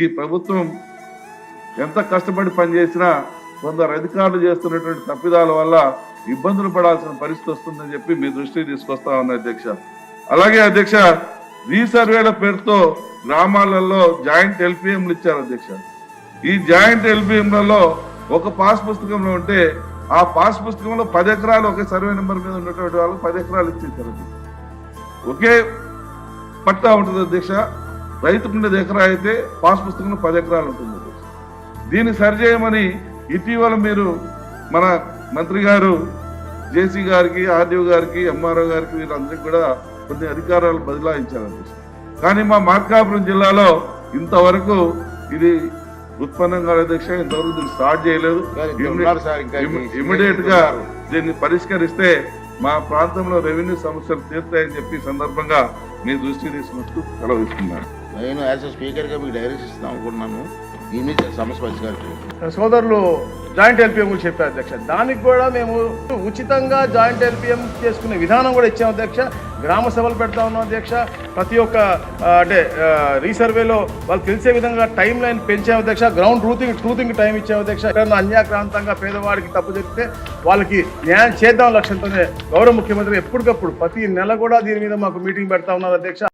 ఈ ప్రభుత్వం ఎంత కష్టపడి పనిచేసినా కొందరు అధికారులు చేస్తున్నటువంటి తప్పిదాల వల్ల ఇబ్బందులు పడాల్సిన పరిస్థితి వస్తుందని చెప్పి మీ దృష్టికి తీసుకొస్తా ఉన్నా అధ్యక్ష. అలాగే అధ్యక్ష, రీసర్వేల పేరుతో గ్రామాలలో జాయింట్ ఎల్పిఎంలు ఇచ్చారు అధ్యక్ష. ఈ జాయింట్ ఎల్పిఎంలలో ఒక పాస్ పుస్తకంలో ఉంటే ఆ పాస్ పుస్తకంలో 10 ఎకరాలు ఒకే సర్వే నెంబర్ మీద ఉన్నటువంటి వాళ్ళు 10 ఎకరాలు ఇచ్చేసారు. ఒకే పట్టా ఉంటుంది అధ్యక్ష. రైతుకు ఉండేది ఎకరా అయితే పాస్ పుస్తకంలో 10 ఎకరాలు ఉంటుంది అధ్యక్ష. దీన్ని సరిచేయమని ఇటీవల మీరు మన మంత్రి గారు జేసీ గారికి, ఆర్డీఓ గారికి, ఎంఆర్ఓ గారికి వీళ్ళందరికీ కూడా కొన్ని అధికారాలు బదలాయించారు అధ్యక్ష. కానీ మా మార్కాపురం జిల్లాలో ఇంతవరకు ఇది ఉత్పన్నం కాదు అధ్యక్ష. ఇంతవరకు దీన్ని స్టార్ట్ చేయలేదు. ఇమీడియట్ గా దీన్ని పరిష్కరిస్తే మా ప్రాంతంలో రెవెన్యూ సమస్యలు తీరుతాయని చెప్పి సందర్భంగా మీ దృష్టికి తీసుకున్నట్టు సెలవిస్తున్నాను. నేను యాజ్ స్పీకర్ గా మీకు డైరెక్షన్ ఇస్తాం అనుకుంటున్నాను. ఈ సమస్య పరిష్కారం సోదరులు జాయింట్ ఎల్పిఎం కూడా చెప్పారు అధ్యక్ష. దానికి కూడా మేము ఉచితంగా జాయింట్ ఎల్పిఎం చేసుకునే విధానం కూడా ఇచ్చాం అధ్యక్ష. గ్రామ సభలు పెడతా ఉన్నాం అధ్యక్ష. ప్రతి ఒక్క అంటే రీసర్వేలో వాళ్ళు తెలిసే విధంగా టైం లైన్ పెంచాం అధ్యక్ష. గ్రౌండ్ ట్రూతింగ్ టైం ఇచ్చాం అధ్యక్ష. ఎక్కడన్నా అన్యాక్రాంతంగా పేదవాడికి తప్పు చెప్తే వాళ్ళకి న్యాయం చేద్దాం లక్ష్యంతోనే గౌరవ ముఖ్యమంత్రి ఎప్పటికప్పుడు ప్రతి నెల కూడా దీని మీద మాకు మీటింగ్ పెడతా ఉన్నారు అధ్యక్ష.